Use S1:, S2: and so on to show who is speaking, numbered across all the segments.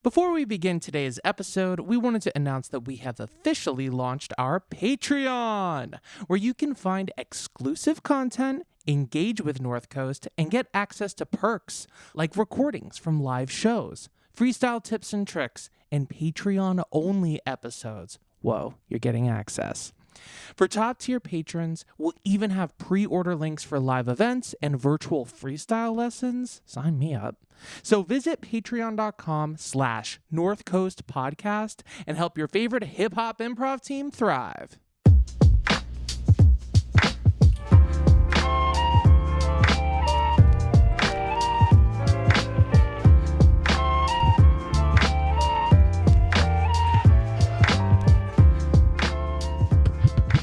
S1: Before we begin today's episode, we wanted to announce that we have officially launched our Patreon, where you can find exclusive content, engage with North Coast, and get access to perks like recordings from live shows, freestyle tips and tricks, and Patreon-only episodes. Whoa, you're getting access. For top-tier patrons, we'll even have pre-order links for live events and virtual freestyle lessons. Sign me up. So visit patreon.com/North Coast Podcast and help your favorite hip-hop improv team thrive.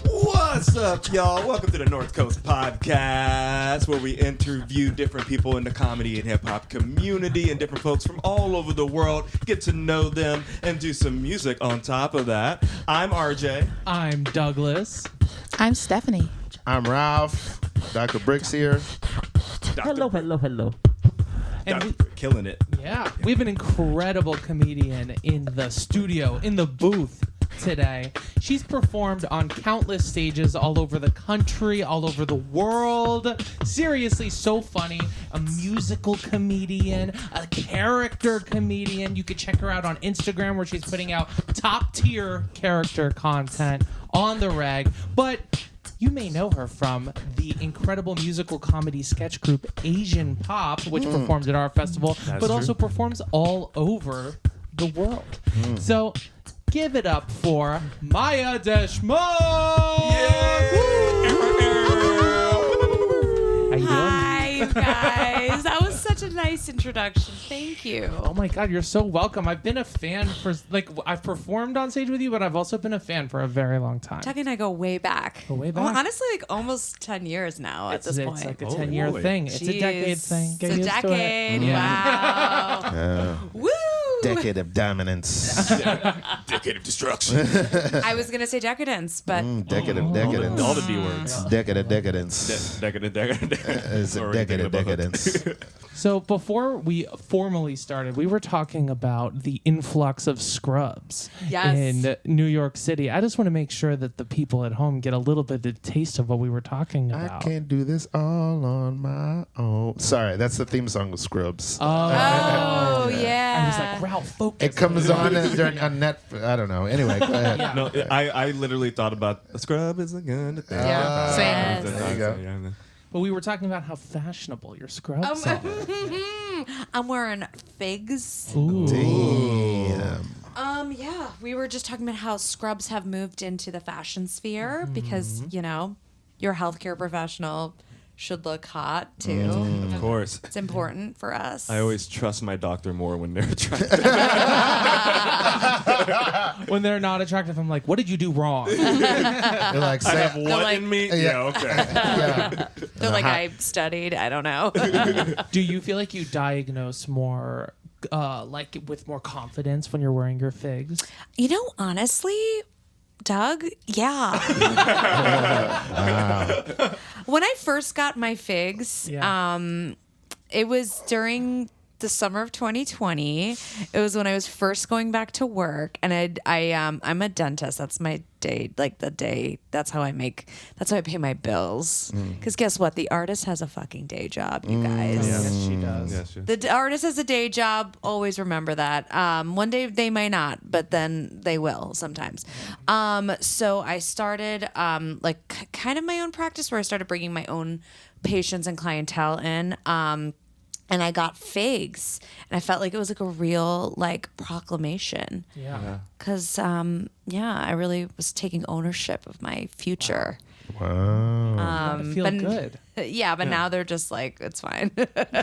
S2: What's up, y'all? Welcome to the North Coast Podcast, where we interview different people in the comedy and hip-hop community and different folks from all over the world, get to know them, and do some music on top of that. I'm RJ.
S1: I'm Douglas.
S3: I'm Stephanie.
S4: I'm Ralph. Dr. Bricks here.
S1: Hello. And
S2: Dr. Killing it.
S1: Yeah, we have an incredible comedian in the studio, in the booth today. She's performed on countless stages all over the country, all over the world. Seriously, so funny. A musical comedian, a character comedian. You could check her out on Instagram, where she's putting out top-tier character content on the reg. But you may know her from the incredible musical comedy sketch group Azn Pop, which performed at our festival, but also performs all over the world. So give it up for Maya Deshmukh! How you doing?
S3: Hi, you guys. That was such a nice introduction. Thank you.
S1: Oh my God, you're so welcome. I've been a fan for, I've performed on stage with you, but I've also been a fan for a very long time.
S3: Tuck and I go way back.
S1: Way back?
S3: Well, honestly, almost 10 years now at this point.
S1: It's like a 10-year thing. It's a decade thing. Get
S3: It's a
S1: used to it.
S3: decade.
S1: Yeah.
S3: Wow. Woo!
S4: Decade of dominance.
S2: Decade of destruction.
S3: I was going to say decadence, but
S4: Decade of decadence.
S2: All the D words.
S4: Decade of decadence.
S2: Decade.
S4: It's a decade of decadence.
S1: So before we formally started, we were talking about the influx of scrubs in New York City. I just want to make sure that the people at home get a little bit of the taste of what we were talking about.
S4: I can't do this all on my own. Sorry, that's the theme song of Scrubs.
S3: oh, yeah.
S1: I was like, Ralph, focus.
S4: It comes on during a net. I don't know. Anyway, go ahead.
S1: Yeah.
S2: No, I literally thought about a scrub is a gun.
S3: Yeah.
S1: Same.
S4: There you go.
S2: Yeah.
S1: But we were talking about how fashionable your scrubs are.
S3: I'm wearing figs.
S1: Ooh.
S4: Damn.
S3: Yeah, we were just talking about how scrubs have moved into the fashion sphere because, you know, you're a healthcare professional, should look hot too.
S2: Of course.
S3: It's important for us.
S2: I always trust my doctor more when they're attractive.
S1: When they're not attractive, I'm like, what did you do wrong?
S4: You're like,
S2: I
S4: say,
S2: have what
S3: like-
S2: in me?
S4: Yeah.
S2: Yeah, okay.
S4: yeah.
S3: They're like, I studied. I don't know.
S1: Do you feel like you diagnose more, like with more confidence when you're wearing your figs?
S3: You know, honestly, Doug, yeah. When I first got my figs, it was during the summer of 2020. It was when I was first going back to work, and I'm a dentist. That's my day, like the day. That's how I pay my bills. Because guess what? The artist has a fucking day job, you guys.
S1: Yes, she does.
S2: Yes, yes.
S3: The artist has a day job. Always remember that. One day they might not, but then they will sometimes. So I started like kind of my own practice where I started bringing my own patients and clientele in. And I got figs, and I felt like it was like a real like proclamation.
S1: Yeah.
S3: Cause I really was taking ownership of my future.
S4: Wow.
S1: I feel good.
S3: Yeah, but now they're just like, it's fine.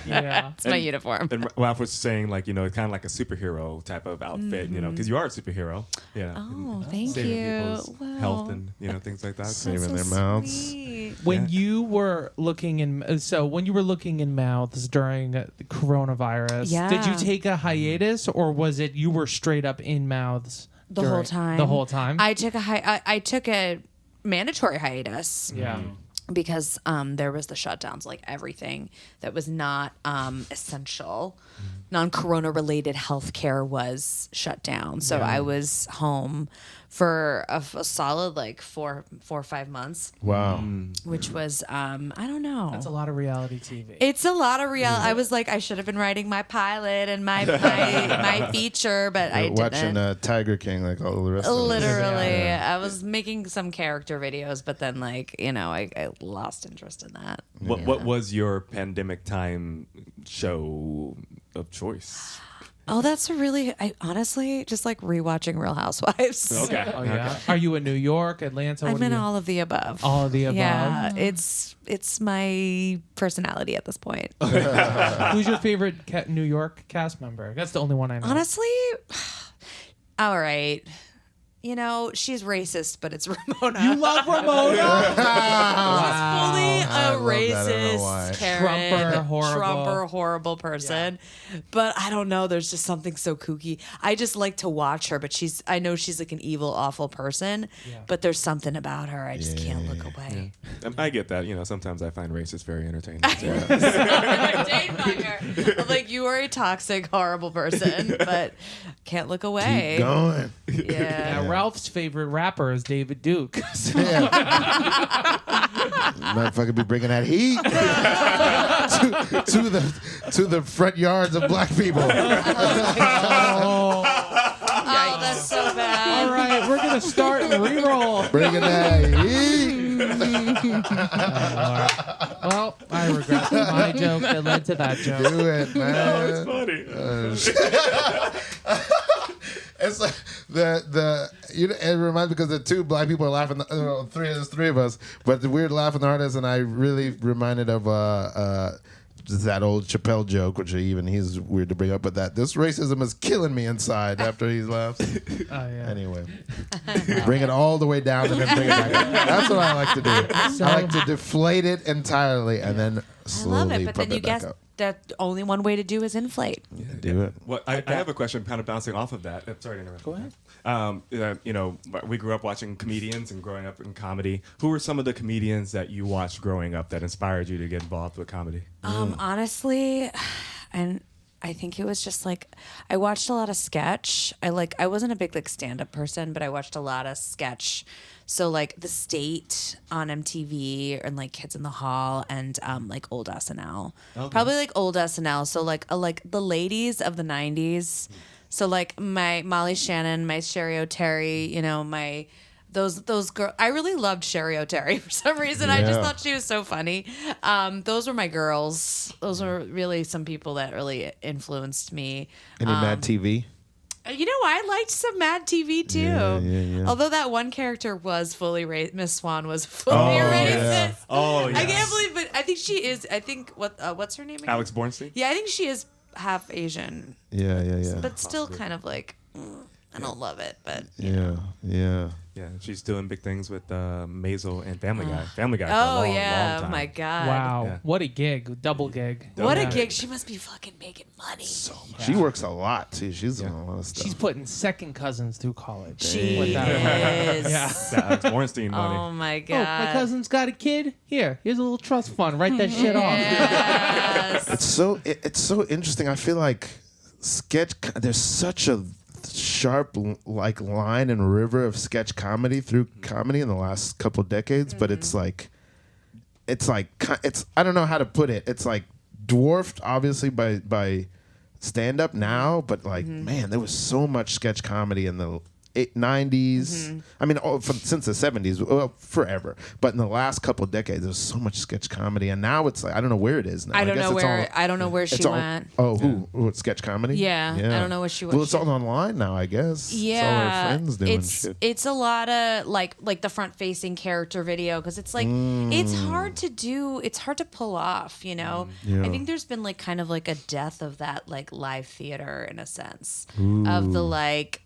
S1: Yeah.
S3: It's my uniform.
S2: And Ralph was saying, like, you know, it's kind of like a superhero type of outfit, you know, because you are a superhero. Yeah.
S3: Oh, thank
S2: Saving
S3: you.
S2: people's health and, you know, things like that.
S4: Saving their mouths.
S3: Sweet.
S1: When you were looking in mouths during the coronavirus, did you take a hiatus, or was it you were straight up in mouths
S3: The whole time.
S1: The whole time.
S3: I took a mandatory hiatus.
S1: Yeah.
S3: Because there was the shutdowns, like everything that was not essential non-corona related healthcare was shut down. So I was home for a solid like 4 or 5 months.
S4: Wow.
S3: Which was I don't know.
S1: That's a lot of reality TV.
S3: It's a lot of reality. I was like, I should have been writing my pilot and my feature, but I didn't.
S4: Watching Tiger King like all the rest of us.
S3: Literally, I was making some character videos, but then like I lost interest in that.
S2: What was your pandemic time show of choice?
S3: Oh, that's I honestly just like rewatching Real Housewives.
S2: Okay.
S1: Oh yeah. Are you in New York, Atlanta?
S3: I'm
S1: What are
S3: in
S1: you?
S3: all of the above.
S1: All of the above.
S3: Yeah, it's my personality at this point.
S1: Who's your favorite New York cast member? That's the only one I know.
S3: Honestly, all right. She's racist, but it's Ramona.
S1: You love Ramona?
S3: She's fully a
S4: I love that. I don't know
S3: racist,
S4: why.
S3: Karen,
S1: Trumper,
S3: horrible person. But I don't know. There's just something so kooky. I just like to watch her, but I know she's like an evil, awful person.
S1: Yeah.
S3: But there's something about her. I just can't look away.
S2: I get that. Sometimes I find racists very entertaining.
S3: I'm like, you are a toxic, horrible person, but can't look away.
S4: Keep going.
S3: Yeah.
S1: Ralph's favorite rapper is David Duke.
S4: Motherfucker be bringing that heat to the front yards of black people.
S3: Oh, that's so bad.
S1: All right, we're gonna start and re-roll.
S4: Bringing that heat.
S1: Well, I regret my joke that led to that joke.
S4: Do it, man.
S2: Funny.
S4: It's like it reminds me because the two black people are laughing. There's three of us, but the weird laughing artist, and I really reminded of that old Chappelle joke, which he's weird to bring up, but this racism is killing me inside after he laughs.
S1: Oh yeah.
S4: Anyway, bring it all the way down and then bring it back up. That's what I like to do.
S1: So-
S4: I like to deflate it entirely and then
S3: I love
S4: slowly
S3: it, but
S4: pump
S3: then you
S4: it back
S3: guess
S4: up.
S3: that only one way to do is inflate.
S4: Do it.
S2: Well, I have a question kind of bouncing off of that. Sorry to interrupt.
S1: Go ahead.
S2: We grew up watching comedians and growing up in comedy. Who were some of the comedians that you watched growing up that inspired you to get involved with comedy?
S3: Honestly, and I think it was just like I watched a lot of sketch. I wasn't a big like stand-up person, but I watched a lot of sketch. So like The State on MTV and like Kids in the Hall and like old SNL.
S2: Okay.
S3: Probably like old SNL. So like the ladies of the 90s. So like my Molly Shannon, my Sherry O'Terry, my those girls. I really loved Sherry O'Terry for some reason. I just
S4: Yeah.
S3: thought she was so funny. Those were my girls. Those were really some people that really influenced me.
S4: Any Mad TV?
S3: I liked some Mad TV too.
S4: Yeah.
S3: Although that one character was fully racist. Miss Swan was fully
S4: yeah.
S3: racist.
S2: Oh,
S3: I can't believe, but I think she is. I think what's her name again?
S2: Alex Bornstein?
S3: Yeah, I think she is half Asian,
S4: Yeah.
S3: but still kind of like I don't love it, but
S4: Yeah.
S2: Yeah, she's doing big things with Maisel and Family Guy. Family Guy for a long, long time.
S3: my God,
S1: Wow.
S2: Yeah.
S1: What a gig. Double gig.
S3: what a
S1: Yeah.
S3: gig! She must be fucking making money.
S4: She works a lot too. She's doing a lot of stuff.
S1: She's putting second cousins through college.
S3: She
S1: With that.
S3: is.
S1: Yeah.
S2: That Alex Bornstein money.
S3: Oh my
S1: Oh,
S3: God.
S1: my cousin's got a kid. Here's a little trust fund. Write that shit off.
S3: Yes.
S4: It's so interesting. I feel like there's such a sharp like line and river of sketch comedy through comedy in the last couple decades, but it's like I don't know how to put it. It's like dwarfed obviously by stand up now, but like man, there was so much sketch comedy in the 90s. I mean, since the 70s, well, forever. But in the last couple of decades, there's so much sketch comedy, and now it's like I don't know where it is now.
S3: I don't
S4: guess
S3: know
S4: it's
S3: where.
S4: all-
S3: I don't know where she
S4: it's all-
S3: went.
S4: Oh, who? Sketch comedy?
S3: Yeah, I don't know what she-
S4: Well, it's all online now, I guess.
S3: Yeah,
S4: it's all our friends doing
S3: it's
S4: shit.
S3: it's a lot of like the front facing character video because it's like it's hard to do. It's hard to pull off.
S4: Yeah.
S3: I think there's been like kind of like a death of that like live theater in a sense of the like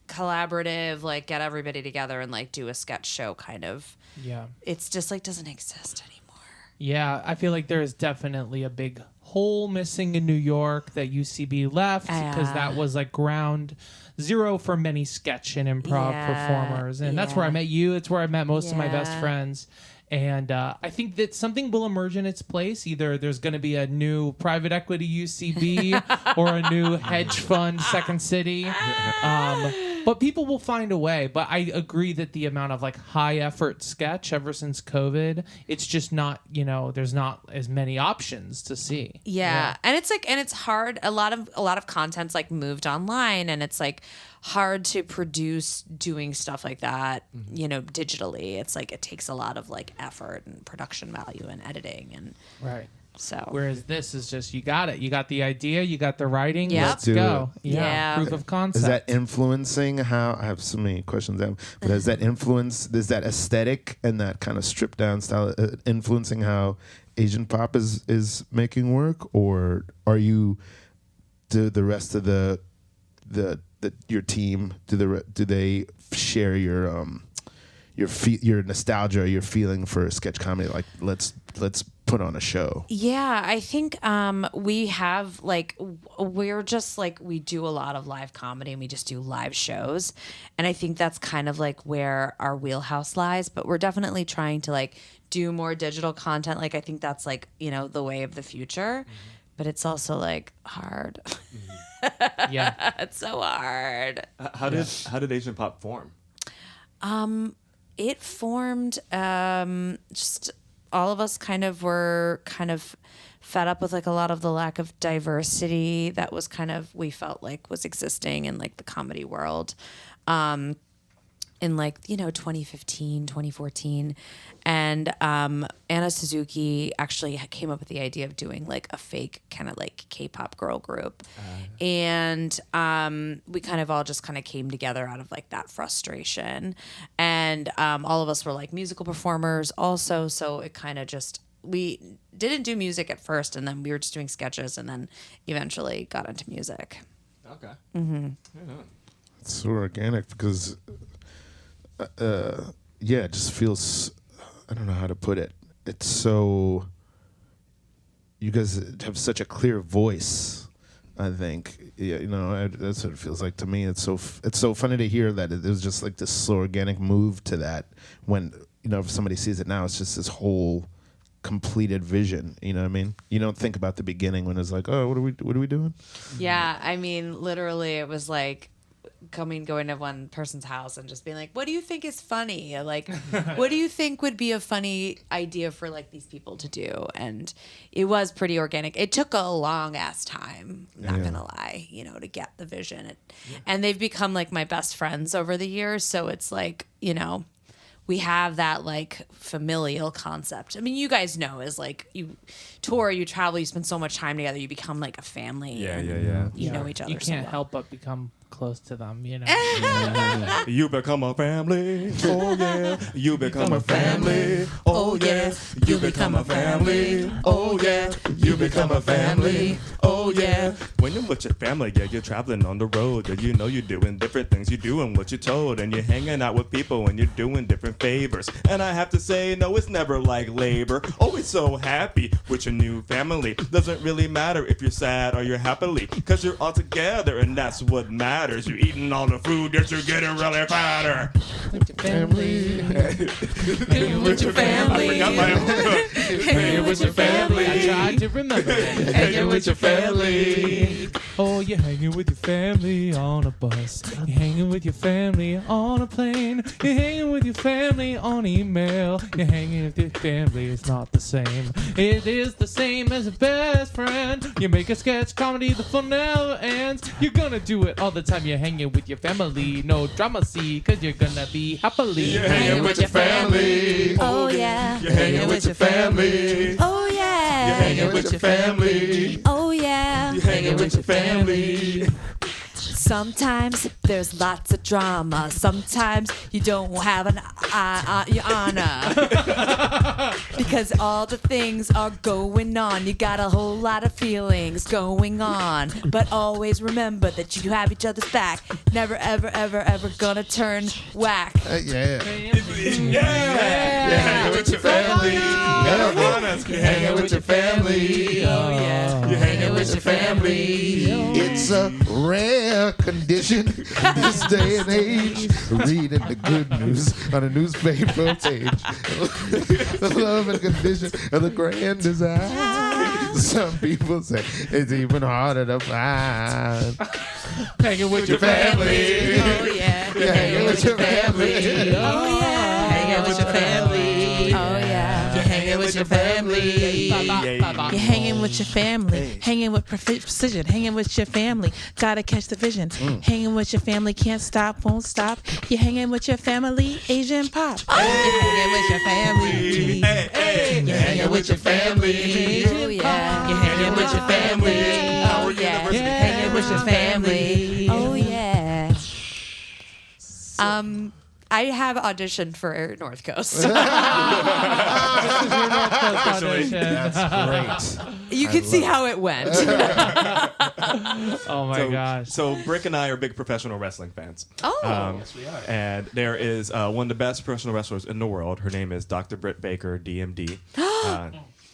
S3: collaborative like get everybody together and like do a sketch show kind of.
S1: Yeah.
S3: It's just like doesn't exist anymore.
S1: Yeah, I feel like there is definitely a big hole missing in New York that UCB left because that was like ground zero for many sketch and improv
S3: Yeah,
S1: performers. And that's where I
S3: yeah.
S1: met you. It's where I met most of my best
S3: Yeah.
S1: friends. And I think that something will emerge in its place. Either there's going to be a new private equity UCB or a new hedge fund Second City. But people will find a way. But I agree that the amount of like high effort sketch ever since COVID, it's just not, there's not as many options to see.
S3: Yeah. And it's hard. A lot of content's like moved online, and it's like hard to produce doing stuff like that, digitally. It's like it takes a lot of like effort and production value and editing and
S1: right.
S3: So
S1: whereas this is just, you got it. You got the idea, you got the writing,
S3: Yep.
S1: let's go.
S3: Yeah.
S1: Proof of concept.
S4: Is that influencing how? I have so many questions, but is that aesthetic and that kind of stripped down style influencing how Asian pop is making work, or are you the rest of your team? Do they share your nostalgia, your feeling for sketch comedy? Like let's put on a show.
S3: Yeah, I think we have we're just like, we do a lot of live comedy and we just do live shows. And I think that's kind of like where our wheelhouse lies, but we're definitely trying to like do more digital content. Like I think that's like, the way of the future, but it's also like hard.
S1: Yeah.
S3: It's so hard.
S2: How did Asian pop form?
S3: It formed just all of us were fed up with like a lot of the lack of diversity that was we felt like was existing in like the comedy world in 2015, 2014. And Anna Suzuki actually came up with the idea of doing like a fake kind of like K-pop girl group. And we all just came together out of like that frustration. And all of us were like musical performers also. So it we didn't do music at first, and then we were just doing sketches, and then eventually got into music.
S2: Okay.
S3: Mm-hmm.
S2: Yeah.
S4: It's so organic because, it just feels, I don't know how to put it. It's so, you guys have such a clear voice, I think. Yeah, that's what it feels like to me. It's so funny to hear that it was just like this slow organic move to that. When, if somebody sees it now, it's just this whole completed vision. You know what I mean? You don't think about the beginning when it's like, oh, what are we doing?
S3: Yeah, I mean, literally, it was like going to one person's house and just being like, what do you think is funny? Like, what do you think would be a funny idea for like these people to do? And it was pretty organic. It took a long ass time, not gonna lie, to get the vision. And they've become like my best friends over the years. So it's like, we have that like familial concept. I mean, you guys know, is like you tour, you travel, you spend so much time together, you become like a family.
S2: Yeah.
S3: You know each other.
S1: You can't help but become close to them,
S2: You become a family. Oh yeah. You become a family. Oh yeah. You become a family. Oh yeah. You become a family. Oh yeah. When you're with your family, you're traveling on the road. You're doing different things. You're doing what you're told, and you're hanging out with people, and you're doing different favors. And I have to say, no, it's never like labor. Always so happy with your new family. Doesn't really matter if you're sad or you're happily, cause you're all together, and that's what matters. You're eating all the food that you're getting really fatter.
S1: With your family.
S3: Hanging with your family.
S1: Hanging with your family. I tried to remember that. Hanging with your family. Oh, you're hanging with your family on a bus. You're hanging with your family on a plane. You're hanging with your family on email. You're hanging with your family. It's not the same. It is the same as a best friend. You make a sketch comedy, the fun never ends. You're gonna do it all the time. You're hanging with your family. No drama, see, cause you're gonna be happily.
S2: You're hanging with your family.
S3: Oh yeah.
S2: You're hanging with your family.
S3: Oh yeah.
S2: You're hanging with your family.
S3: Oh yeah.
S2: You're hanging with your family.
S3: Sometimes there's lots of drama. Sometimes you don't have your honor. Because all the things are going on. You got a whole lot of feelings going on. But always remember that you have each other's back. Never, ever, ever, ever gonna turn whack.
S4: Yeah.
S2: Yeah. You're hanging with your family. on us.
S4: You're hanging with your family.
S3: Oh yeah.
S2: You're hanging with your family.
S4: It's a rare condition this day and age. Reading the good news on a newspaper page. The love and condition of the grand design. Some people say it's even harder to find.
S1: Hanging with your
S4: family.
S3: Oh yeah.
S4: You're hanging with your family.
S3: Oh yeah.
S5: Hanging with your family.
S3: Oh yeah.
S5: You're hanging with your family.
S2: Yeah.
S5: You're hanging with your family. Hanging with precision. Hanging with your family. Gotta catch the vision. Hanging with your family. Can't stop, won't stop. You're hanging with your family. Asian pop. You're hanging with your family.
S2: Hey.
S5: You're hanging with your family.
S3: Oh yeah.
S5: You're hanging with your family.
S3: Oh yeah.
S5: You're hanging with your family.
S3: Oh yeah. I have auditioned for North Coast.
S1: Your North Coast audition.
S4: That's great.
S3: You can see how it went.
S1: Oh my gosh.
S2: So Brick and I are big professional wrestling fans.
S3: Oh.
S2: Yes, we are. And there is one of the best professional wrestlers in the world. Her name is Dr. Britt Baker, DMD.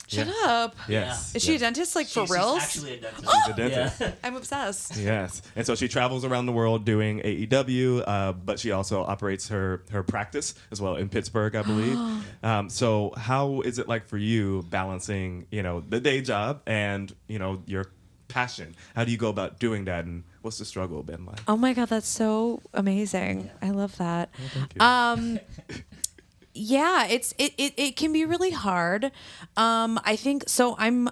S3: Shut up.
S2: Yes.
S3: Is she a dentist, like, for reals?
S6: She's actually a dentist.
S2: She's a dentist.
S6: Yeah.
S3: I'm obsessed.
S2: Yes. And so she travels around the world doing AEW, but she also operates her practice as well in Pittsburgh, I believe. So how is it like for you balancing, the day job and, your passion? How do you go about doing that, and what's the struggle been like?
S3: Oh my God, that's so amazing. I love that.
S2: Thank you.
S3: Yeah, it can be really hard. I think so. I'm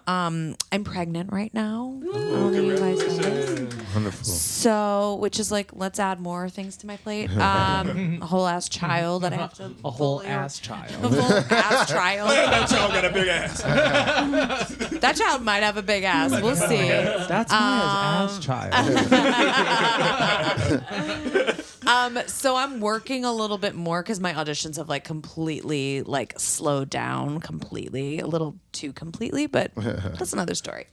S3: pregnant right now. I don't know if you guys know this.
S4: Wonderful.
S3: So, which is like, let's add more things to my plate. A whole ass child that I have to.
S1: A whole
S3: fully-
S1: ass child.
S3: A whole ass child.
S2: That child got a big ass.
S3: That child might have a big ass. We'll see.
S1: That's Maya's ass child.
S3: So I'm working a little bit more because my auditions have like completely like slowed down completely, a little too completely, but that's another story.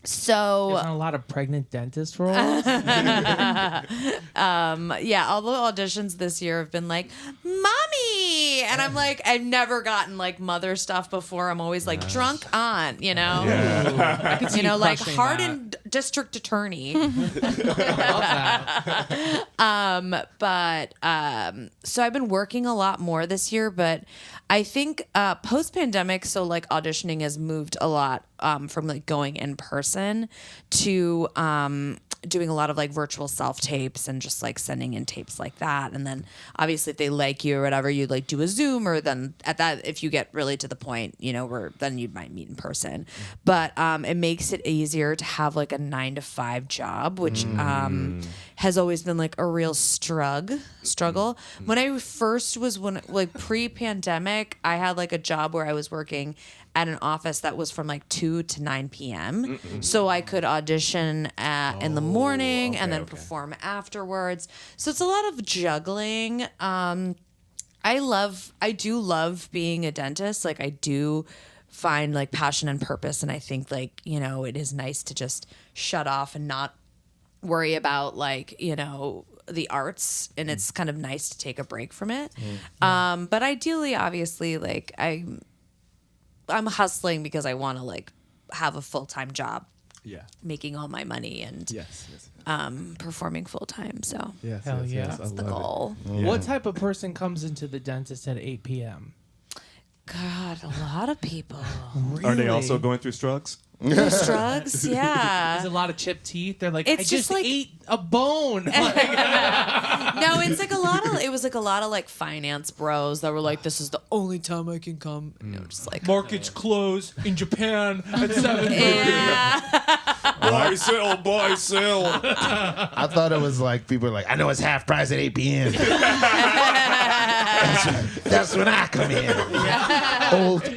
S3: So
S1: There's not a lot of pregnant dentist roles.
S3: yeah, all the auditions this year have been like, mommy, and I'm like, I've never gotten like mother stuff before. I'm always like drunk aunt,
S1: I could see you
S3: like
S1: crushing
S3: hardened district attorney.
S1: that. I love that.
S3: So I've been working a lot more this year, but I think post-pandemic, so like auditioning has moved a lot from like going in person to doing a lot of like virtual self-tapes and just like sending in tapes like that. And then obviously if they like you or whatever, you like do a Zoom, or then at that, if you get really to the point, where then you might meet in person. But it makes it easier to have like a 9-to-5 job, which has always been like a real struggle. When I first was pre-pandemic, I had like a job where I was working at an office that was from like 2 to 9 p.m. So I could audition in the morning and then perform afterwards. So it's a lot of juggling. I do love being a dentist. Like I do find like passion and purpose. And I think like, it is nice to just shut off and not worry about like, the arts, and it's kind of nice to take a break from it. But ideally, obviously, like I'm hustling because I want to like have a full-time job, making all my money and performing full-time. So
S1: Hell yeah.
S3: that's the goal.
S1: What type of person comes into the dentist at 8 p.m.?
S3: God, a lot of people.
S2: Are they also going through struggles?
S3: Those drugs, yeah.
S1: There's a lot of chipped teeth. They're like,
S3: It's
S1: I
S3: just
S1: just
S3: like-
S1: ate a bone.
S3: No, it's like a lot of like finance bros that were like, this is the only time I can come. Just like
S1: Markets close in Japan at 7:30.
S3: yeah.
S2: Buy, sell.
S4: I thought it was like people are like, I know it's half price at 8 p.m. That's when I come in.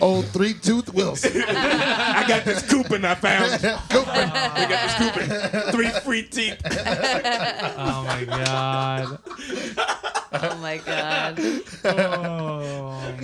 S4: Old 3-tooth Wilson.
S2: I got this coupon I found. We got this coupon. 3 free teeth.
S1: Oh my god.
S3: Oh my god.
S1: Oh.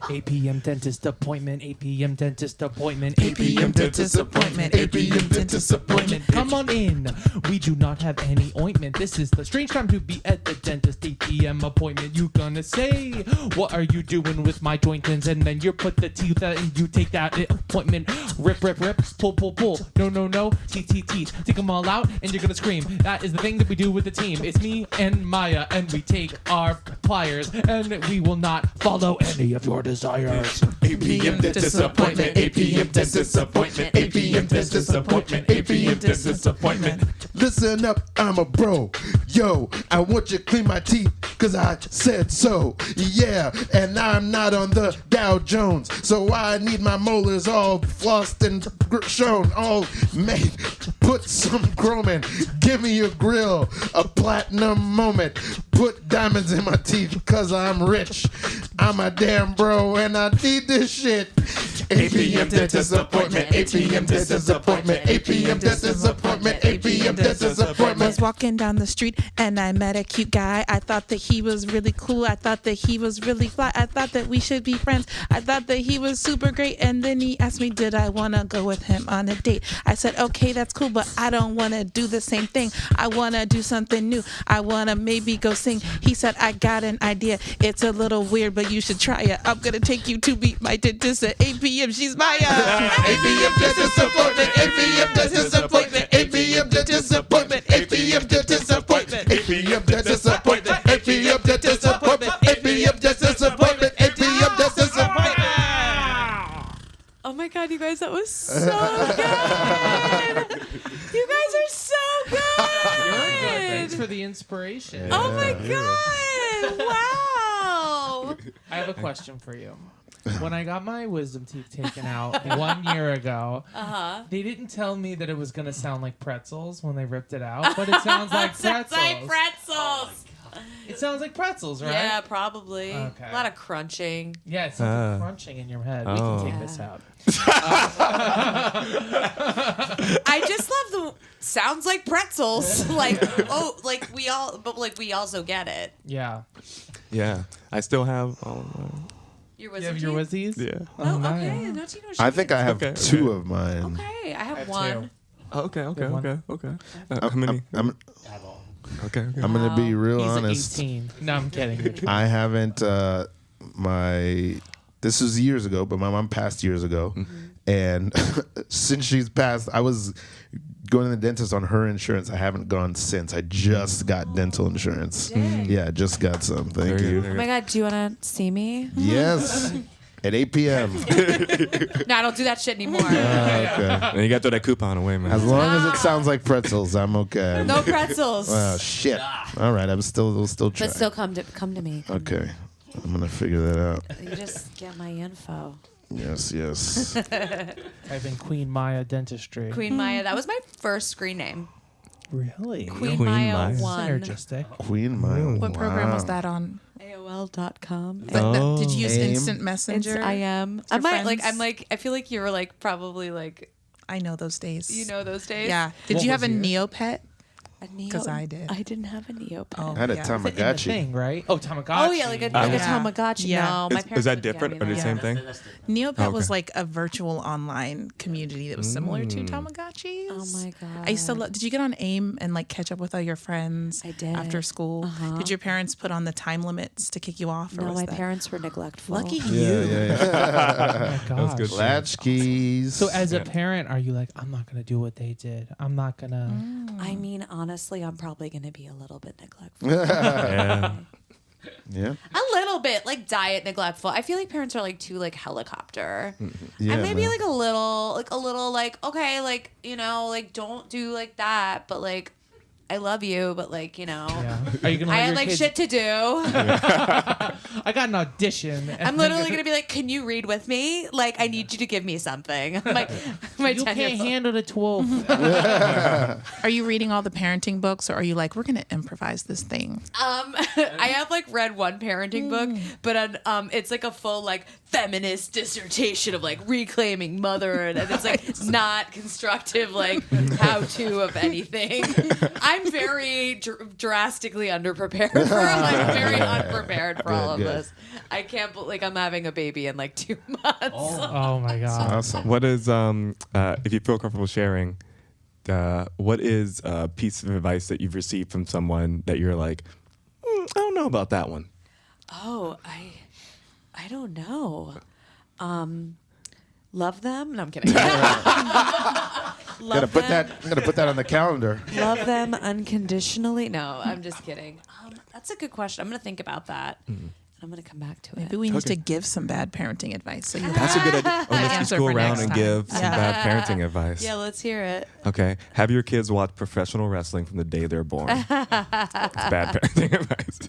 S1: 8 p.m. dentist appointment. 8 p.m. dentist appointment.
S5: 8 p.m. dentist appointment. 8 p.m. dentist appointment.
S1: Come on in. We do not have any ointment. This is the strange time to be at the dentist. 8 p.m. appointment. You gonna say, what are you doing with my jointins? And then you put the teeth out and you take that appointment. Rip, rip, rip. Pull, pull, pull. No, no, no. Teeth, teeth, teeth. Take them all out and you're gonna scream. That is the thing that we do with the team. It's me and Maya, and we take our pliers and we will not follow any of your desires.
S2: 8 p.m. dentist appointment. 8 p.m. dentist appointment. 8 p.m. dentist appointment. 8 p.m. dentist appointment.
S4: Listen up, I'm a bro. Yo, I want you to clean my teeth, cause I said so. Yeah, and I'm not on the Dow Jones, so I need my molars all flossed and shown, all made. Put some chrome in, give me a grill, a platinum moment. Put diamonds in my teeth, cause I'm rich. I'm a damn bro, and I need this shit. 8 p.m. dentist appointment. 8 p.m. dentist appointment. 8 p.m. dentist appointment. 8 p.m. dentist
S5: I
S4: appointment.
S5: was walking down the street and I met a cute guy. I thought that he was really cool. I thought that he was really fly. I thought that we should be friends. I thought that he was super great. And then he asked me, did I want to go with him on a date? I said, okay, that's cool, but I don't want to do the same thing. I want to do something new. I want to maybe go sing. He said, I got an idea. It's a little weird, but you should try it. I'm going to take you to meet my dentist at 8 p.m. She's Maya.
S4: 8 p.m. dentist appointment. 8 p.m. dentist appointment. 8 p.m. dentist appointment. 8 p.m. dentist appointment. 8 p.m. dentist appointment. 8 p.m. dentist appointment. 8 p.m. dentist appointment. 8 p.m. dentist appointment.
S3: Oh my God, you guys, that was so good. You guys are so good.
S1: Thanks for the inspiration.
S3: Oh my God. Wow.
S1: I have a question for you. When I got my wisdom teeth taken out 1 year ago, they didn't tell me that it was going to sound like pretzels when they ripped it out, but it sounds like pretzels.
S3: Sounds like pretzels.
S1: It sounds like pretzels, right?
S3: Yeah, probably.
S1: Okay.
S3: A lot of crunching.
S1: Yeah, it sounds like crunching in your head. We can take this out.
S3: I just love the sounds like pretzels. Like, oh, like we all, but like we also get it.
S1: Yeah.
S2: Yeah, I still have all of mine.
S3: Your
S1: You
S3: wisdom
S1: have your
S3: teeth?
S1: Wizzies?
S2: Yeah.
S3: Oh,
S1: nice.
S3: okay. Don't you know
S4: I think I have
S2: Okay,
S4: two
S2: okay.
S4: of mine.
S3: Okay, I have
S1: have
S3: one.
S1: two.
S2: Oh, okay.
S1: Good one.
S2: How many?
S4: I'm
S2: Okay.
S4: I'm gonna be real
S1: He's
S4: honest.
S1: 18. No, I'm kidding.
S4: I haven't. This was years ago, but my mom passed years ago, and since she's passed, I was going to the dentist on her insurance. I haven't gone since. I just got dental insurance. Yeah, just got some. Thank you.
S3: Oh my God, do you want to see me?
S4: Yes, at 8 p.m.
S3: No, I don't do that shit anymore.
S4: Okay.
S2: And you got to throw that coupon away, man.
S4: As long as it sounds like pretzels, I'm okay.
S3: No pretzels.
S4: Oh shit! All right, we'll still try.
S3: But still come to me.
S4: Okay, I'm gonna figure that out.
S3: You just get my info.
S4: Yes.
S1: Type in Queen Maya Dentistry.
S3: Queen Maya. That was my first screen name.
S1: Really?
S3: Queen
S2: Queen
S3: Maya
S2: Maya.
S3: 1.
S1: Synergistic.
S4: Queen Maya.
S5: What program was
S4: Wow.
S5: that on?
S3: AOL.com.
S5: Did you use
S4: AIM?
S5: Instant Messenger?
S3: I am.
S5: your
S3: I might like.
S5: friends?
S3: I'm like. I feel like you were like probably like.
S5: I know those days.
S3: You know those days.
S5: Yeah. Did
S1: What
S5: you have
S1: was
S5: a
S1: yours?
S5: Neopet?
S3: A Neo.
S5: 'Cause I did.
S3: I didn't have a Neopet.
S5: Oh,
S4: I had a
S5: yeah.
S1: It's in the
S4: Tamagotchi.
S1: thing, right? Oh, Tamagotchi.
S3: Oh yeah, like a
S5: Yeah.
S3: Tamagotchi.
S5: Yeah.
S3: No, my
S2: Is
S3: parents
S2: that
S3: didn't get
S2: different
S3: me
S2: or the
S3: that.
S2: same thing?
S5: Neopet was
S2: Okay.
S5: like a virtual online community that was similar to Tamagotchis.
S3: Oh my God.
S5: I used to love. Did you get on AIM and like catch up with all your friends?
S3: I did.
S5: After school. Did your parents put on the time limits to kick you off? Or
S3: No,
S5: was
S3: my
S5: that?
S3: parents were neglectful.
S5: Lucky
S4: Yeah,
S5: you.
S4: yeah.
S1: Oh my gosh.
S2: good.
S4: Latch keys.
S1: So as a parent, are you like, I'm not going to do what they did. I'm not going to.
S3: I mean, honestly, I'm probably going to be a little bit neglectful.
S2: Yeah.
S4: Yeah.
S3: A little bit, like diet neglectful. I feel like parents are like too like helicopter.
S4: Yeah.
S3: And maybe
S4: man.
S3: like a little like, okay, like, you know, like don't do like that, but like I love you, but like, you know.
S1: Yeah. Are you going to
S3: I had like shit to do.
S1: I got an audition. and
S3: I'm literally gonna be like, can you read with me? Like, I need you to give me something. my
S1: You
S3: 10-year-old.
S1: can't handle the 12.
S5: Are you reading all the parenting books, or are you like, we're gonna improvise this thing?
S3: I have like read one parenting book, but it's like a full like feminist dissertation of like reclaiming motherhood, and it's like not constructive like how to of anything. I I'm very drastically underprepared for I'm very unprepared for all of this. I can't believe I'm having a baby in like 2 months.
S1: Oh my God.
S4: Awesome.
S2: What is, if you feel comfortable sharing, what is a piece of advice that you've received from someone that you're like, I don't know about that one?
S3: Oh, I don't know. Love them? No, I'm kidding.
S4: I'm gonna put that on the calendar.
S3: Love them unconditionally? No, I'm just kidding. That's a good question. I'm going to think about that. And I'm going to come back to it.
S5: Maybe we need to give some bad parenting advice. So you
S2: That's a good idea. Oh, let's just
S5: answer
S2: go
S5: for
S2: around
S5: next
S2: and
S5: time.
S2: give some bad parenting advice.
S3: Yeah, let's hear it.
S2: Okay. Have your kids watch professional wrestling from the day they're born. It's bad parenting advice.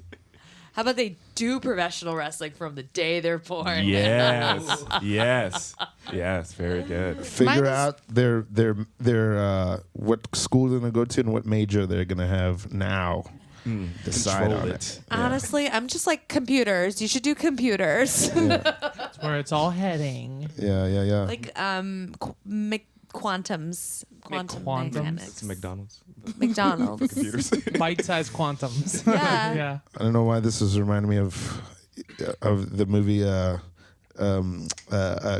S3: How about they do professional wrestling from the day they're born?
S2: Yes. Yes. Very good.
S4: Figure out their what school they're gonna go to and what major they're gonna have now. Decide
S2: Control
S4: on
S2: it.
S4: it.
S3: Honestly, I'm just like computers. You should do computers.
S1: That's where it's all heading.
S4: Yeah.
S3: Like quantums. Quantum
S1: McQuantums?
S3: mechanics.
S2: It's McDonald's.
S3: McDonald's.
S2: Computers.
S1: Bite-sized quantums.
S3: Yeah.
S1: Yeah.
S4: I don't know why this is reminding me of the movie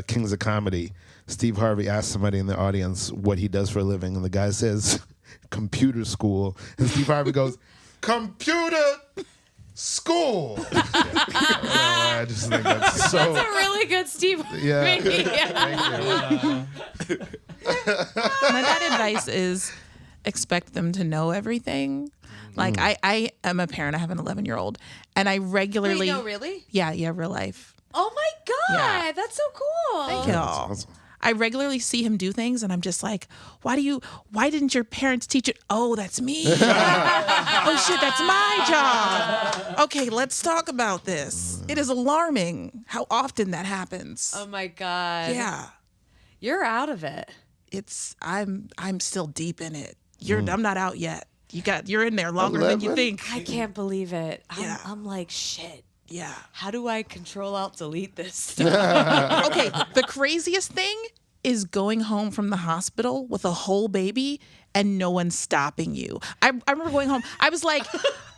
S4: Kings of Comedy. Steve Harvey asked somebody in the audience what he does for a living, and the guy says, computer school. And Steve Harvey goes, computer school. I just think that's so...
S3: That's a really good Steve.
S4: Yeah.
S5: My bad advice is expect them to know everything. Like I am a parent. I have an 11-year-old, and I regularly.
S3: Wait, no, really?
S5: Yeah, real life.
S3: Oh my God,
S5: Yeah.
S3: that's so cool.
S5: Thank you.
S4: awesome.
S5: I regularly see him do things, and I'm just like, why didn't your parents teach it? Oh, that's me. Oh shit, that's my job. Okay, let's talk about this. It is alarming how often that happens.
S3: Oh my God.
S5: Yeah.
S3: You're out of it.
S5: I'm still deep in it. I'm not out yet. You're in there longer than you
S4: 11?
S5: think.
S3: I can't believe it.
S5: Yeah.
S3: I'm like, shit.
S5: Yeah.
S3: How do I Control-Alt-Delete this stuff?
S5: Okay, the craziest thing is going home from the hospital with a whole baby and no one stopping you. I remember going home. I was like,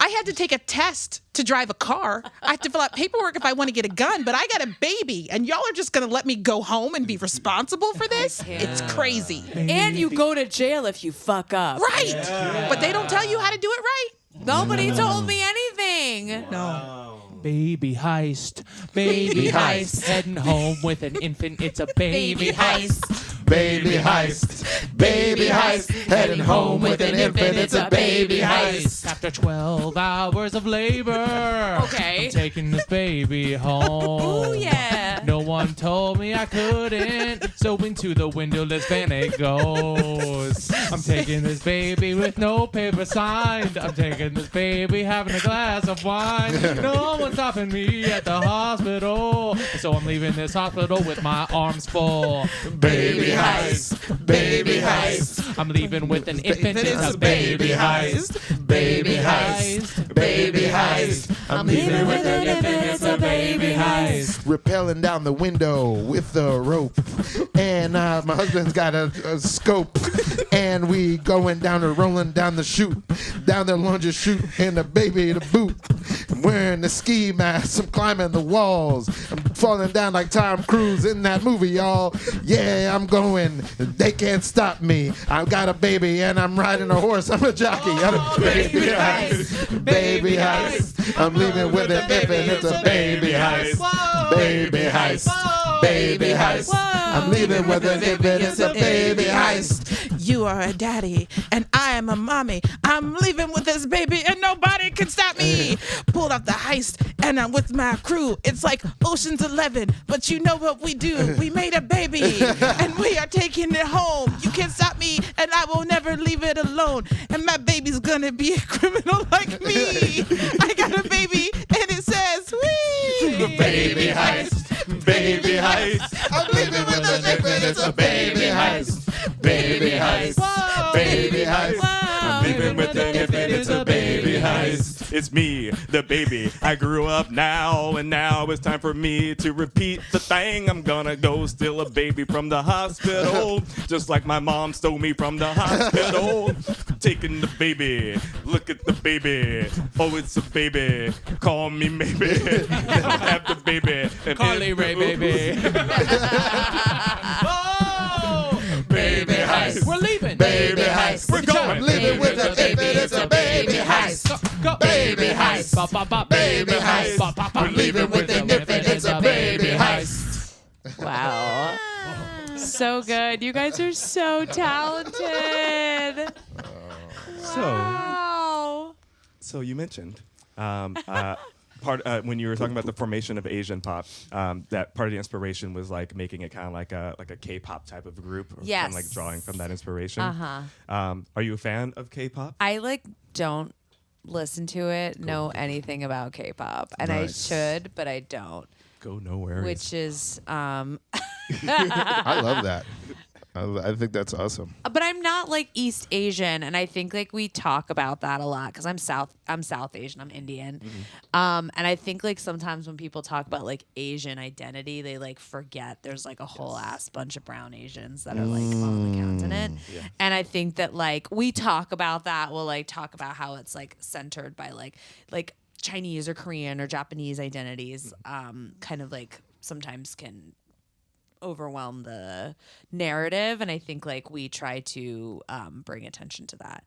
S5: I had to take a test to drive a car. I have to fill out paperwork if I want to get a gun, but I got a baby, and y'all are just going to let me go home and be responsible for this? It's crazy.
S3: And you go to jail if you fuck up.
S5: Right. But they don't tell you how to do it right.
S3: Nobody told me anything.
S5: No.
S1: Baby heist. Baby heist. Heading home with an infant. It's a baby heist.
S4: Baby heist. Baby heist. Heading home with an infant. It's a baby heist.
S1: After 12 hours of labor.
S3: Okay.
S1: I'm taking this baby home.
S3: Oh, yeah.
S1: No one told me I couldn't. So into the windowless van it goes. I'm taking this baby with no paper signed. I'm taking this baby having a glass of wine. No one's stopping me at the hospital. So I'm leaving this hospital with my arms full.
S4: Baby heist. Baby heist.
S1: I'm leaving with an infant. It's a baby heist.
S4: Baby heist. Baby heist.
S3: I'm leaving with an infant. It's a baby heist.
S4: Rappelling down the window with a rope, and my husband's got a scope, and we rolling down the chute, down the lunges chute, and the baby the boot. I'm wearing the ski mask, I'm climbing the walls, I'm falling down like Tom Cruise in that movie, y'all. Yeah, I'm going. They can't stop me. I've got a baby and I'm riding a horse. I'm a jockey. I'm a baby heist. Baby heist. I'm leaving with an infant. It's a baby heist. Baby heist. Baby heist. I'm leaving with an infant. It's a baby heist.
S5: You are a daddy, and I am a mommy. I'm leaving with this baby, and nobody can stop me. Pulled off the heist, and I'm with my crew. It's like Ocean's 11, but you know what we do. We made a baby, and we are taking it home. You can't stop me, and I will never leave it alone. And my baby's gonna be a criminal like me. I got a baby, and it says, wee.
S2: Baby heist. Baby heist.
S4: I'm leaving with an infant. It's a baby heist. Baby heist.
S3: Whoa.
S4: Baby heist.
S3: Whoa.
S2: I'm leaving with an infant. It's a baby heist. It's me, the baby. I grew up now, and now it's time for me to repeat the thing. I'm gonna go steal a baby from the hospital, just like my mom stole me from the hospital. Taking the baby, look at the baby. Oh, it's a baby. Call me maybe. I'll have the baby. And
S1: Carly Ray, baby. Oh,
S2: baby heist.
S1: we're leaving.
S2: Baby heist. We're going.
S4: I'm leaving with a baby. It's a baby heist.
S1: Go.
S4: Baby heist.
S1: Bop, bop, bop.
S4: Baby heist.
S1: Bop, bop, bop.
S4: We're leaving with a infant. It's a baby heist.
S3: Wow. So good. You guys are so talented. Wow.
S2: So you mentioned when you were talking about the formation of Asian pop, that part of the inspiration was like making it kind of like a K-pop type of group, or
S3: Yes.
S2: kind of like drawing from that inspiration.
S3: Uh-huh.
S2: Are you a fan of K-pop?
S3: I don't listen to it, know anything about K-pop, and
S4: Nice.
S3: I should, but I don't.
S2: Go nowhere.
S3: Which is,
S4: I love that. I think that's awesome.
S3: but I'm not like East Asian, and I think like we talk about that a lot because I'm South Asian, I'm Indian, and I think like sometimes when people talk about like Asian identity, they like forget there's like a whole ass bunch of brown Asians that are like on the continent, and I think that like we talk about that, we'll like talk about how it's like centered by like Chinese or Korean or Japanese identities, kind of like sometimes can overwhelm the narrative, and I think like we try to bring attention to that.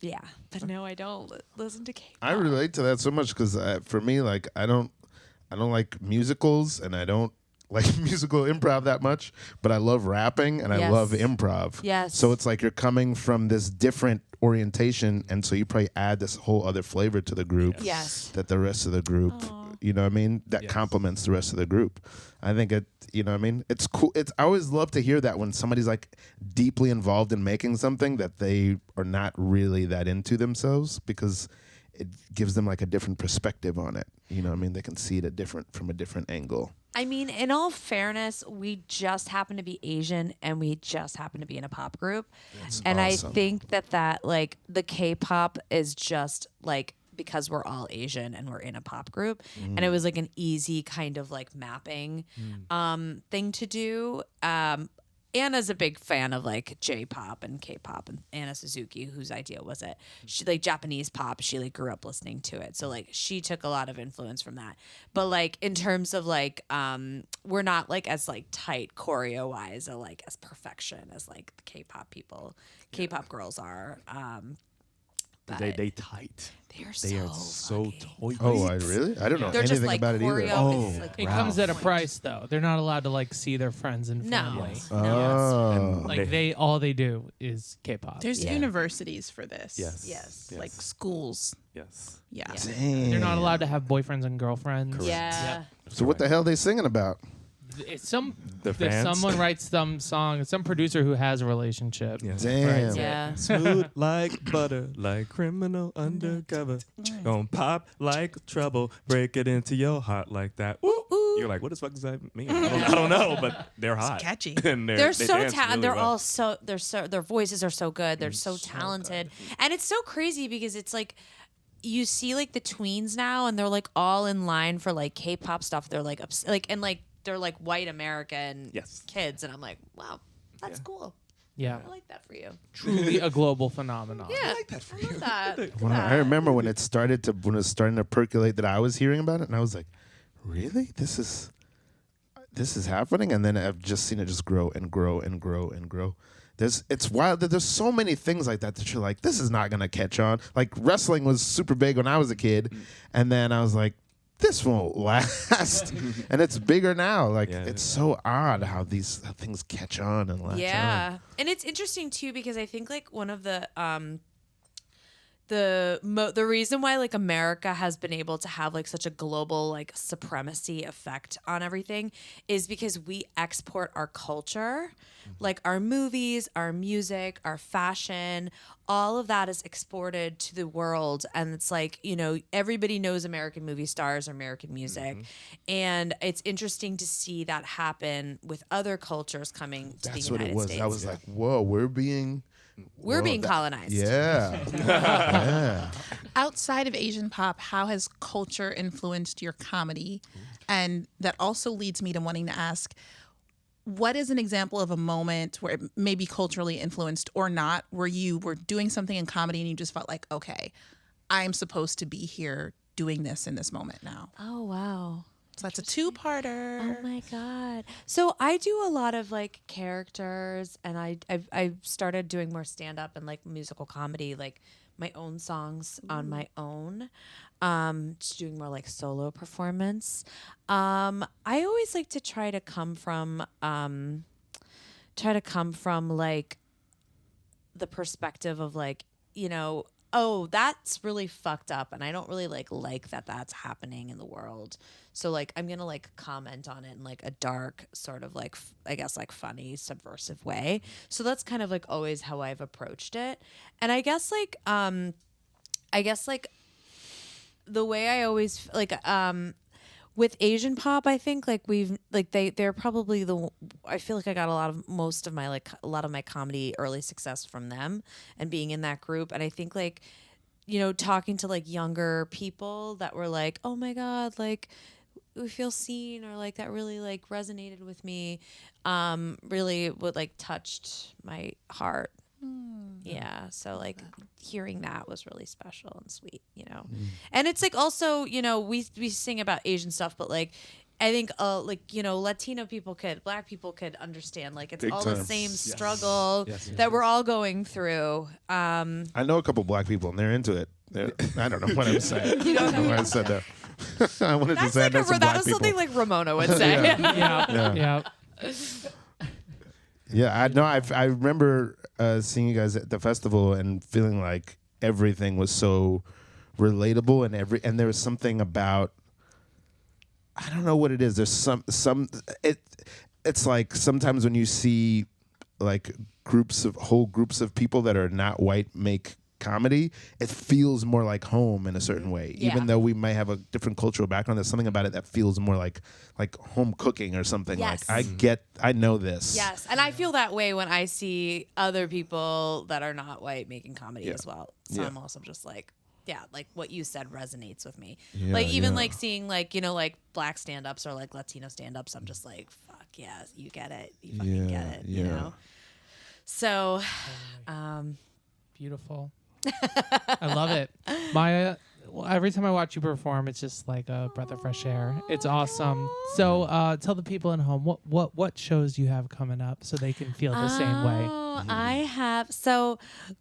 S3: Yeah. But no, I don't listen to K-pop.
S4: I relate to that so much because for me, like I don't like musicals and I don't like musical improv that much, but I love rapping and I
S3: Yes.
S4: love improv.
S3: Yes.
S4: So it's like you're coming from this different orientation, and so you probably add this whole other flavor to the group.
S3: Yes.
S4: That the rest of the group, you know what I mean? That complements the rest of the group. I think it, you know what I mean? It's cool. I always love to hear that when somebody's like deeply involved in making something that they are not really that into themselves, because it gives them like a different perspective on it. You know what I mean? They can see it from a different angle.
S3: I mean, in all fairness, we just happen to be Asian and we just happen to be in a pop group.
S4: That's
S3: and
S4: awesome.
S3: I think that like the K-pop is just like because we're all Asian and we're in a pop group, and it was like an easy kind of like mapping thing to do. Anna's a big fan of like J-pop and K-pop, and Anna Suzuki, whose idea was it? She like Japanese pop. She like grew up listening to it, so like she took a lot of influence from that. But like in terms of like, we're not like as like tight choreo wise or like as perfection as like the K-pop people, K-pop girls are.
S2: They tight.
S3: They are
S2: They are so
S3: fucking
S2: tight.
S4: Oh, I really? I don't know
S3: They're
S4: anything
S3: just like
S4: about it either.
S3: choreo. It's, like,
S1: It
S3: wow.
S1: comes at a price, though. They're not allowed to like see their friends and
S3: No.
S1: family.
S4: Oh.
S1: Like all they do is K-pop.
S5: There's
S3: Yeah.
S5: universities for this.
S2: Yes.
S3: Yes.
S5: Like schools.
S2: Yes.
S5: Yeah.
S4: Damn.
S1: They're not allowed to have boyfriends and girlfriends.
S3: Yeah.
S4: So what the hell are they singing about?
S1: It's
S2: The fans?
S1: someone writes some song, some producer who has a relationship.
S2: Yeah.
S4: Damn.
S3: Yeah.
S2: Smooth like butter, like criminal undercover. Gonna pop like trouble, break it into your heart like that. Ooh, ooh. You're like, what the fuck does that mean? I don't know, but they're hot.
S5: catchy.
S2: And
S3: They're
S2: they
S3: so
S2: dance
S3: talented.
S2: really
S3: They're
S2: well.
S3: all so their voices are so good. They're so talented, and it's so crazy because it's like you see like the tweens now, and they're like all in line for like K-pop stuff. They're like they're like white American
S2: Yes.
S3: kids, and I'm like, wow, that's cool.
S1: Yeah.
S3: I like that for you.
S1: Truly a global phenomenon.
S3: Yeah, I like that for you. That.
S4: When I remember when it was starting to percolate that I was hearing about it, and I was like, really? This is happening? And then I've just seen it just grow and grow and grow and grow. It's wild that there's so many things like that you're like, this is not gonna catch on. Like wrestling was super big when I was a kid, and then I was like, this won't last. And it's bigger now. Like it's so odd how these things catch on and latch on.
S3: And it's interesting too because I think like one of the reason why like America has been able to have like such a global like supremacy effect on everything is because we export our culture, like our movies, our music, our fashion, all of that is exported to the world. And it's like, you know, everybody knows American movie stars or American music. And it's interesting to see that happen with other cultures coming to
S4: That's
S3: the
S4: what
S3: United
S4: it was.
S3: States.
S4: I was like, whoa, we're being
S3: We're being colonized.
S4: Yeah. Yeah.
S5: outside of Asian pop, how has culture influenced your comedy? And that also leads me to wanting to ask, what is an example of a moment where it may be culturally influenced or not, where you were doing something in comedy and you just felt like, okay, I'm supposed to be here doing this in this moment now?
S3: Oh, wow.
S5: So that's a two-parter.
S3: Oh my God. So I do a lot of like characters, and I've started doing more stand-up and like musical comedy, like my own songs on my own. Just doing more like solo performance. I always like to try to come from like the perspective of like, you know, oh, that's really fucked up, and I don't really like that that's happening in the world. So like I'm gonna like comment on it in like a dark sort of like I guess like funny subversive way. So that's kind of like always how I've approached it. And I guess like the way I always like with Asian pop, I think like we've like they're probably I feel like I got a lot of my comedy early success from them and being in that group. And I think like, you know, talking to like younger people that were like, oh my God, like we feel seen, or like that really like resonated with me, really would like touched my heart. Yeah, so like hearing that was really special and sweet, you know. And it's like also, you know, we sing about Asian stuff, but like I think like, you know, Latino people Black people could understand, like it's
S4: Big
S3: all
S4: time.
S3: the same struggle that we're all going through.
S4: I know a couple Black people and they're into it. I don't know what I'm saying. I don't know why I said that. I wanted to
S3: That's
S4: say
S3: like
S4: I know some
S3: that
S4: Black
S3: was
S4: people.
S3: something like Ramona would say.
S1: Yeah.
S4: Yeah, I know. I remember seeing you guys at the festival and feeling like everything was so relatable, and there was something about, I don't know what it is. There's it's like sometimes when you see like whole groups of people that are not white make comedy, it feels more like home in a certain way.
S3: Yeah.
S4: Even though we might have a different cultural background, there's something about it that feels more like home cooking or something.
S3: Yes.
S4: Like I know this.
S3: Yes, and I feel that way when I see other people that are not white making comedy as well. So I'm also just like, yeah, like what you said resonates with me.
S4: Yeah,
S3: like even
S4: yeah.
S3: like seeing like, you know, like Black stand-ups or like Latino stand-ups, I'm just like, fuck yeah, you get it. You fucking get it, you know? So,
S1: Beautiful. I love it. Maya, every time I watch you perform, it's just like a breath of fresh air. It's awesome. So tell the people at home what shows you have coming up so they can feel the same way.
S3: I have. So,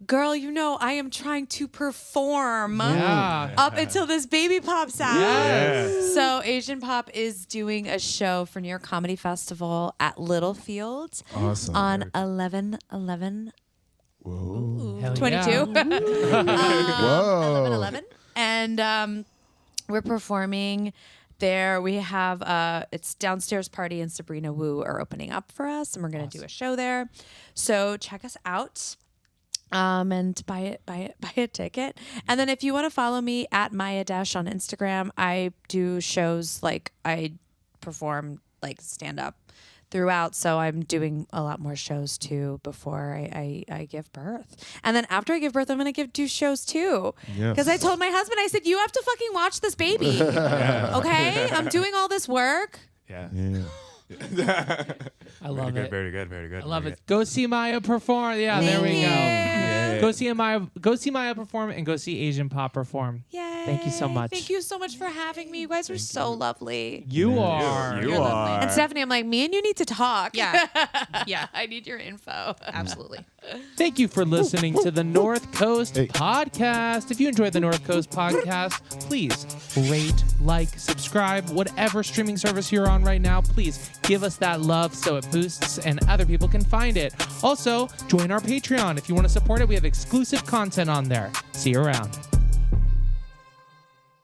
S3: girl, you know, I am trying to perform up until this baby pops out.
S1: Yes.
S3: So, Asian Pop is doing a show for New York Comedy Festival at Littlefield
S4: Awesome.
S3: on 11/11.
S4: Whoa.
S1: Hell
S3: 22.
S1: yeah.
S3: 11/11. And we're performing there. We have it's Downstairs Party and Sabrina Wu are opening up for us, and we're going to do a show there. So check us out. And buy a ticket. And then if you want to follow me at Maya Dash on Instagram, I do shows, like I perform like stand up throughout, so I'm doing a lot more shows too before I give birth. And then after I give birth, I'm gonna do shows too. Because I told my husband, I said, you have to fucking watch this baby. Okay? I'm doing all this work.
S2: Yeah.
S1: I love it.
S2: Very good. Very good.
S1: I love it. Go see Maya perform. Yeah, there we go.
S2: Yeah.
S1: Go see Maya perform, and go see Asian Pop perform.
S3: Yay.
S1: Thank you so much.
S3: Thank you so much for having me. You guys are so lovely.
S1: You are.
S2: You are.
S3: And Stephanie, I'm like, me and you need to talk.
S5: Yeah. Yeah.
S3: I need your info.
S5: Absolutely.
S1: Thank you for listening to the North Coast Podcast. If you enjoyed the North Coast Podcast, please rate, like, subscribe, whatever streaming service you're on right now. Please give us that love so it boosts and other people can find it. Also, join our Patreon. If you want to support it, we have exclusive content on there. See you around.